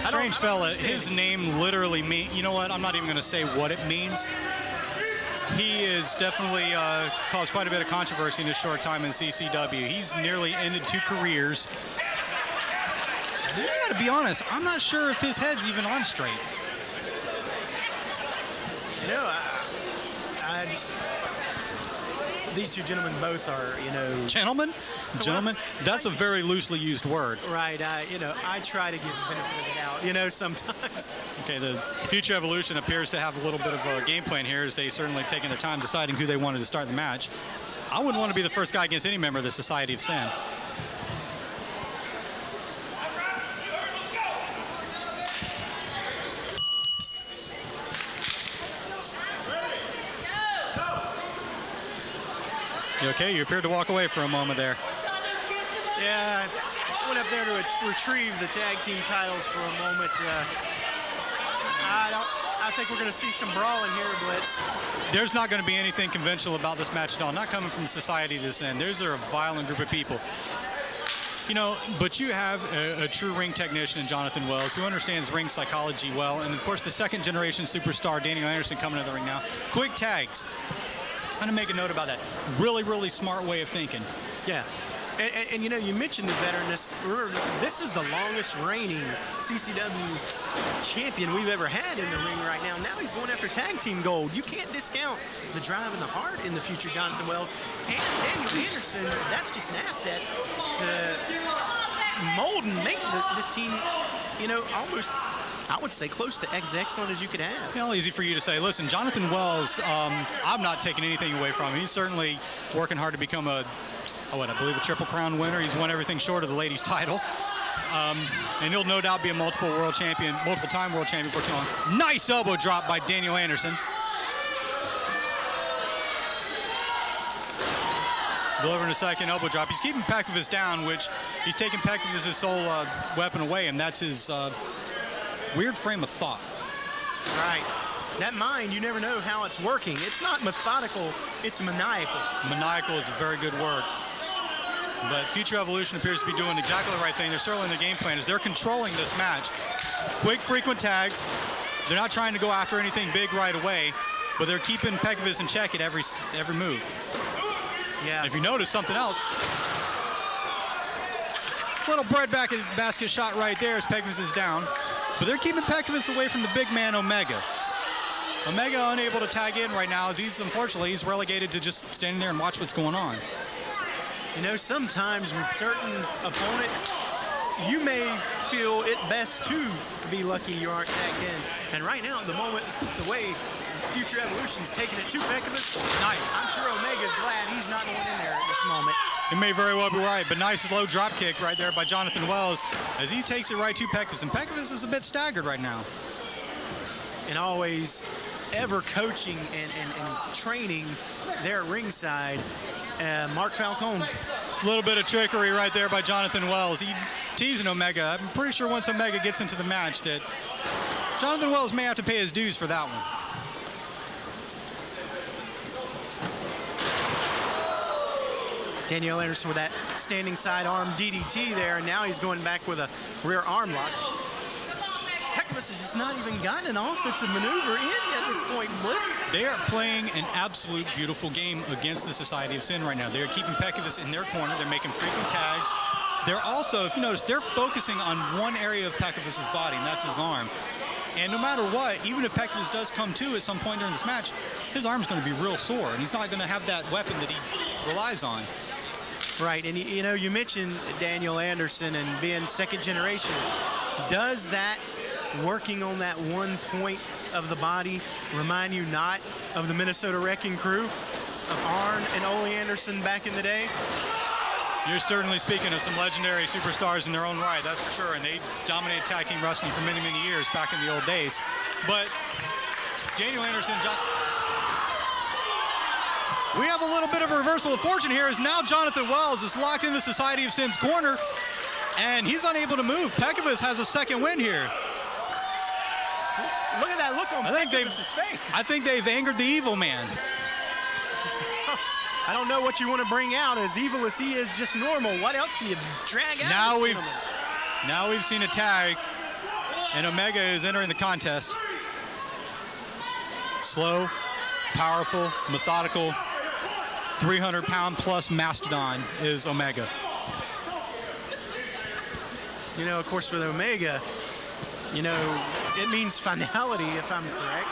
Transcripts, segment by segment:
Strange fella, his name literally means, you know what, I'm not even going to say what it means. He has definitely caused quite a bit of controversy in his short time in CCW. He's nearly ended 2 careers. I got to be honest, I'm not sure if his head's even on straight. You know, I just, these two gentlemen both are, you know. Gentlemen? Gentlemen? That's a very loosely used word. Right, you know, I try to give the benefit of the doubt, you know, sometimes. Okay, the Future Evolution appears to have a little bit of a game plan here, as they certainly taking their time deciding who they wanted to start the match. I wouldn't want to be the first guy against any member of the Society of Sin. You okay? You appeared to walk away for a moment there. Yeah, I went up there to retrieve the tag team titles for a moment. I think we're going to see some brawling here, Blitz. There's not going to be anything conventional about this match at all. Not coming from the Society of Sin. Those are a violent group of people. You know, but you have a true ring technician in Jonathan Wells who understands ring psychology well. And, of course, the second generation superstar, Daniel Anderson, coming to the ring now. Quick tags. I'm going to make a note about that. Really, really smart way of thinking. Yeah. And you know, you mentioned the veteranness. This is the longest reigning CCW champion we've ever had in the ring right now. Now he's going after tag team gold. You can't discount the drive and the heart in the future Jonathan Wells. And Daniel Anderson, that's just an asset to mold and make this team, you know, almost, I would say, close to as excellent as you could have. Well, easy for you to say. Listen, Jonathan Wells, I'm not taking anything away from him. He's certainly working hard to become I believe a Triple Crown winner. He's won everything short of the ladies' title. And he'll no doubt be a multiple-time world champion for too long. Nice elbow drop by Daniel Anderson. Delivering a second elbow drop. He's keeping Pekovic down, which he's taking Pekovic's sole weapon away, and that's his weird frame of thought. Right. That mind, you never know how it's working. It's not methodical, it's maniacal. Maniacal is a very good word. But Future Evolution appears to be doing exactly the right thing. They're certainly in the game plan as they're controlling this match. Quick, frequent tags. They're not trying to go after anything big right away, but they're keeping Pekovic in check at every move. Yeah. And if you notice something else, little bread basket shot right there as Pekovic is down. But they're keeping Pekovic away from the big man Omega. Omega unable to tag in right now as he's relegated to just standing there and watch what's going on. You know, sometimes with certain opponents, you may feel it best to be lucky you aren't tagged in. And right now, at the moment, the way Future Evolution's taking it to Pekovic, nice. I'm sure Omega's glad he's not going in there at this moment. It may very well be right, but nice low drop kick right there by Jonathan Wells as he takes it right to Pekovic. And Pekovic is a bit staggered right now. And always ever coaching and training there at ringside, Mark Falcone. A little bit of trickery right there by Jonathan Wells. He teasing Omega. I'm pretty sure once Omega gets into the match that Jonathan Wells may have to pay his dues for that one. Daniel Anderson with that standing side arm DDT there, and now he's going back with a rear arm lock. Pekovic has just not even gotten an offensive maneuver in at this point, Blitz. They are playing an absolute beautiful game against the Society of Sin right now. They're keeping Pekovic in their corner. They're making frequent tags. They're also, if you notice, they're focusing on one area of Pekovic's body, and that's his arm. And no matter what, even if Pekovic does come to at some point during this match, his arm's going to be real sore, and he's not going to have that weapon that he relies on. Right, and you know, you mentioned Daniel Anderson and being second generation. Does that working on that one point of the body remind you not of the Minnesota Wrecking Crew, of Arn and Ole Anderson back in the day? You're certainly speaking of some legendary superstars in their own right, that's for sure, and they dominated tag team wrestling for many, many years back in the old days. But Daniel Anderson, we have a little bit of a reversal of fortune here as now Jonathan Wells is locked in the Society of Sin's corner, and he's unable to move. Pekovic has a second win here. Look at that look on Pekovic's face. I think they've angered the evil man. I don't know what you want to bring out. As evil as he is, just normal. What else can you drag out? Now we've seen a tag. And Omega is entering the contest. Slow, powerful, methodical, 300-pound plus mastodon is Omega. You know, of course, with Omega, you know, it means finality, if I'm correct.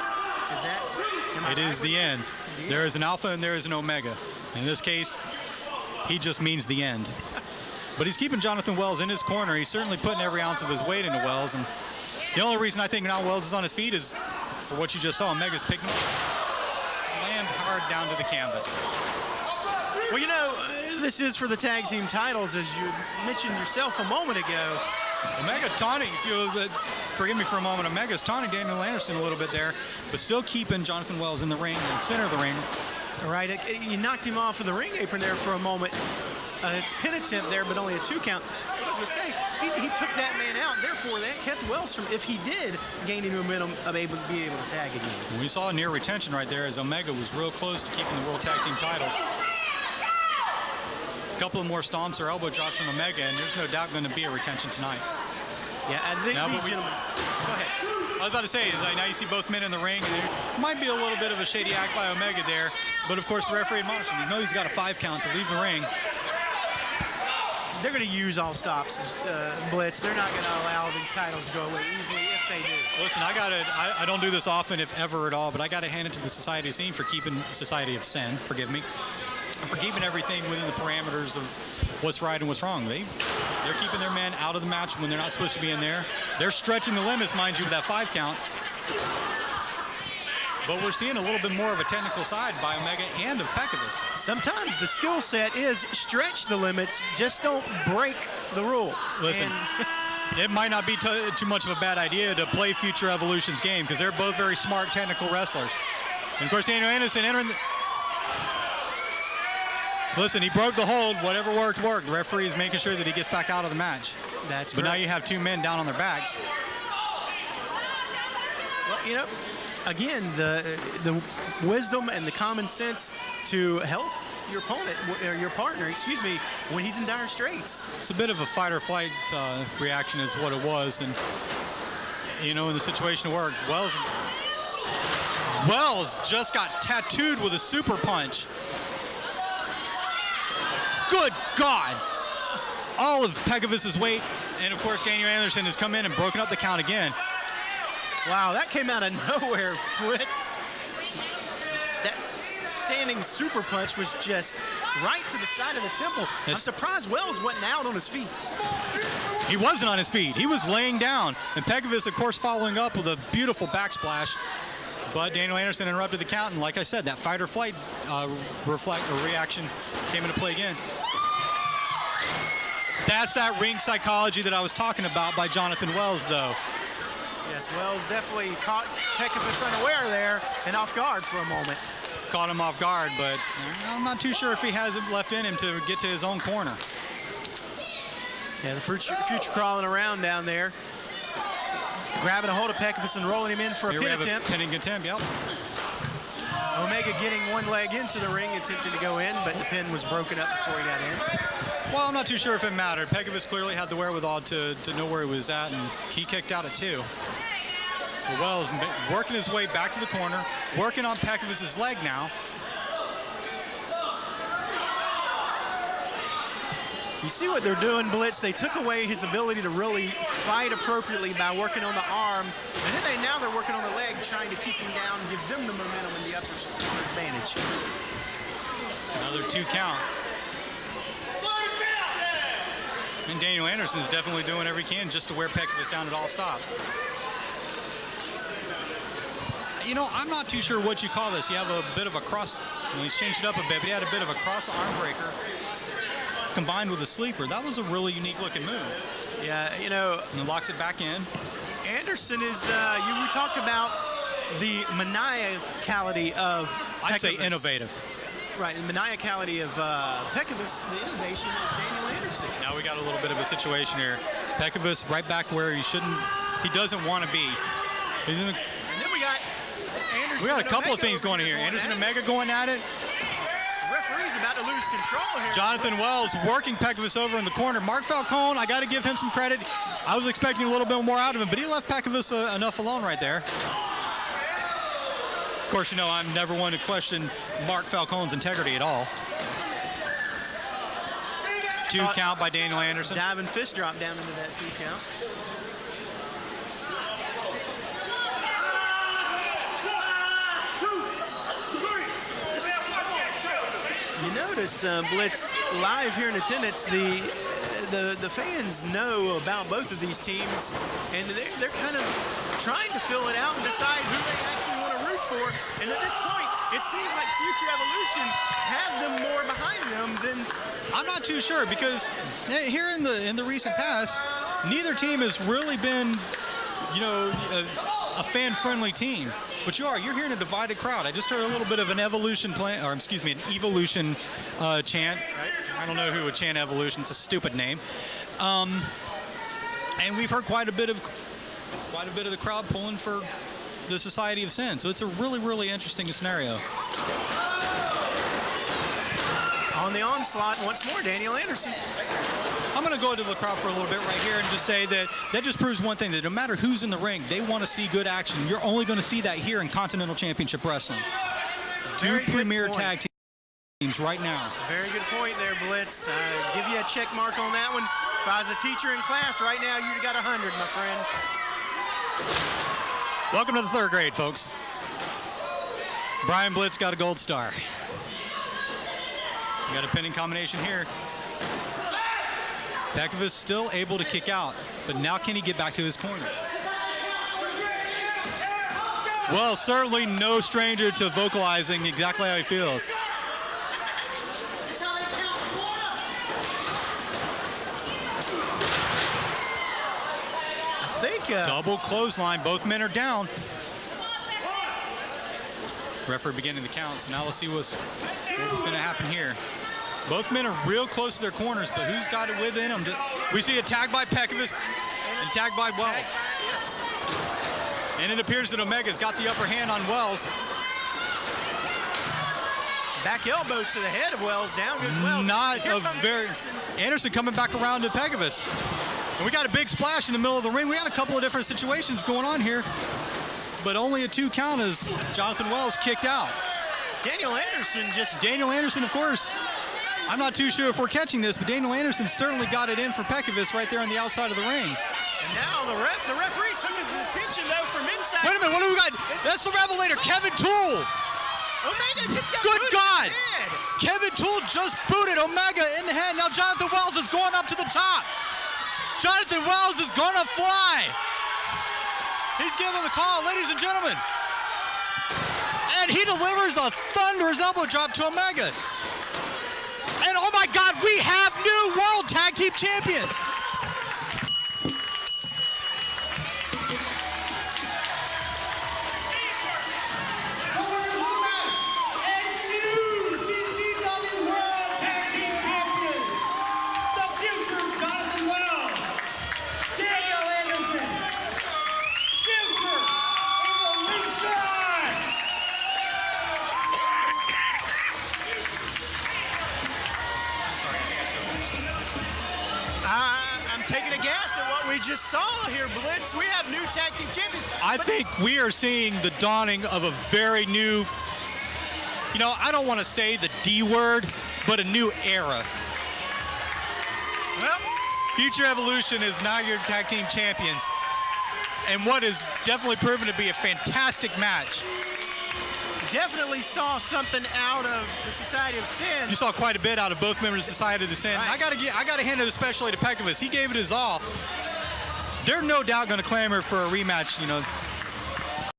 Is that? It is the end. There is an alpha and there is an omega. In this case, he just means the end. But he's keeping Jonathan Wells in his corner. He's certainly putting every ounce of his weight into Wells. And the only reason I think now Wells is on his feet is for what you just saw. Omega's picking him up, slammed hard down to the canvas. Well, you know, this is for the tag team titles, as you mentioned yourself a moment ago. Omega taunting, if you forgive me for a moment, Omega's taunting Daniel Anderson a little bit there, but still keeping Jonathan Wells in the ring, in the center of the ring. All right, you knocked him off of the ring apron there for a moment. It's a pin attempt there, but only a 2 count. I was going to say, he took that man out. Therefore, that kept Wells from, if he did, gaining momentum of be able to tag again. We saw near retention right there as Omega was real close to keeping the World Tag Team titles. A couple of more stomps or elbow drops from Omega, and there's no doubt going to be a retention tonight. Yeah, I think these gentlemen. Go ahead. I was about to say, is like now you see both men in the ring, and there might be a little bit of a shady act by Omega there, but of course the referee admonished him. You know he's got a 5 count to leave the ring. They're going to use all stops, Blitz. They're not going to allow these titles to go away easily if they do. Listen, I don't do this often, if ever at all, but I got to hand it to the Society of Sin for keeping Society of Sin, forgive me, and for keeping everything within the parameters of what's right and what's wrong. They're keeping their men out of the match when they're not supposed to be in there. They're stretching the limits, mind you, with that 5 count. But we're seeing a little bit more of a technical side by Omega and of Pekavus. Sometimes the skill set is stretch the limits, just don't break the rules. Listen, it might not be too much of a bad idea to play future Evolution's game because they're both very smart technical wrestlers. And of course, Daniel Anderson entering the... Listen, he broke the hold. Whatever worked, worked. The referee is making sure that he gets back out of the match. That's but correct. Now you have 2 men down on their backs. Well, you know, again, the wisdom and the common sense to help your opponent, or your partner, excuse me, when he's in dire straits. It's a bit of a fight or flight reaction is what it was. And, you know, in the situation it worked. Wells just got tattooed with a super punch. Good God! All of Pekavus's weight, and of course Daniel Anderson has come in and broken up the count again. Wow, that came out of nowhere, Blitz. That standing super punch was just right to the side of the temple. I'm surprised Wells wasn't out on his feet. He wasn't on his feet. He was laying down. And Pekavus, of course, following up with a beautiful backsplash. But Daniel Anderson interrupted the count, and like I said, that fight or flight reaction came into play again. That's that ring psychology that I was talking about by Jonathan Wells, though. Yes, Wells definitely caught Pekavus unaware there and off guard for a moment. Caught him off guard, but I'm not too sure if he has it left in him to get to his own corner. Yeah, the future crawling around down there. Grabbing a hold of Pekavus and rolling him in for a pin attempt. Pinning attempt, yep. Omega getting one leg into the ring, attempting to go in, but the pin was broken up before he got in. Well, I'm not too sure if it mattered. Pekavus clearly had the wherewithal to know where he was at, and he kicked out at 2. But Wells working his way back to the corner, working on Pekavus's leg now. You see what they're doing, Blitz? They took away his ability to really fight appropriately by working on the arm. And then now they're working on the leg, trying to keep him down and give them the momentum and the upper advantage. Another 2 count. And Daniel Anderson is definitely doing every he can just to wear Pekavus down at all stops. You know, I'm not too sure what you call this. You have a bit of a cross, he's changed it up a bit, but he had a bit of a cross arm breaker combined with a sleeper. That was a really unique looking move. Yeah, you know. And it locks it back in. Anderson is, we talked about the maniacality of Pekavus. I'd say innovative. Right, the maniacality of Pekavus, the innovation of Daniel Anderson. Now we got a little bit of a situation here. Pekavus right back where he doesn't want to be. And then we got Anderson. We got a couple of things going here. Anderson and Omega going at it. The referee's about to lose control here. Jonathan Wells working Pekovic over in the corner. Mark Falcone, I got to give him some credit. I was expecting a little bit more out of him, but he left Pekovic enough alone right there. Of course, you know, I'm never one to question Mark Falcone's integrity at all. Two count by Daniel Anderson. Diving fist drop down into that 2 count. You notice, Blitz, live here in attendance, the fans know about both of these teams, and they're kind of trying to fill it out and decide who they actually want to root for. And at this point, it seems like Future Evolution has them more behind them than. I'm not too sure, because here in the recent past, neither team has really been, you know, a fan-friendly team. But you're hearing a divided crowd. I just heard a little bit of an Evolution an Evolution chant. I don't know who would chant Evolution. It's a stupid name. And we've heard quite a bit of the crowd pulling for the Society of Sin. So it's a really, really interesting scenario. On the onslaught, once more, Daniel Anderson. I'm going to go into the crowd for a little bit right here and just say that just proves one thing, that no matter who's in the ring, they want to see good action. You're only going to see that here in Continental Championship Wrestling. Two premier tag teams right now. Very good point there, Blitz. Give you a check mark on that one. If I was a teacher in class right now, you'd have got 100, my friend. Welcome to the 3rd grade, folks. Brian Blitz got a gold star. You got a pinning combination here. Pekovic still able to kick out, but now can he get back to his corner? Well, certainly no stranger to vocalizing exactly how he feels. I think double clothesline, both men are down. Referee beginning the count, so now let's see what's going to happen here. Both men are real close to their corners, but who's got it within them? We see a tag by Pekovic and tag by Wells. Yes. And it appears that Omega's got the upper hand on Wells. Back elbow to the head of Wells. Down goes Wells. Not a very... Anderson coming back around to Pekovic. And we got a big splash in the middle of the ring. We got a couple of different situations going on here, but only a 2 count as Jonathan Wells kicked out. Daniel Anderson, of course. I'm not too sure if we're catching this, but Daniel Anderson certainly got it in for Pekovic right there on the outside of the ring. And now the referee took his attention, though, from inside. Wait a minute, what do we got? That's the Revelator, Kevin Toole. Omega just got Good God. in the head. Kevin Toole just booted Omega in the head. Now Jonathan Wells is going up to the top. Jonathan Wells is going to fly. He's giving the call, ladies and gentlemen. And he delivers a thunderous elbow drop to Omega. And oh my God, we have new World Tag Team Champions. New CCW World Tag Team Champions, the future Jonathan Wells, Daniel Anderson, future Evilution. I'm taking a guess at what we just saw here, Blitz. We have new tag team champions. I think we are seeing the dawning of a very new, you know, I don't want to say the D word, but a new era. Well, Future Evolution is now your tag team champions. And what is definitely proven to be a fantastic match. definitely saw something out of the Society of Sin. You saw quite a bit out of both members of Society of Sin. Right. I gotta hand it especially to Pekovic. He gave it his all. They're no doubt going to clamor for a rematch, you know,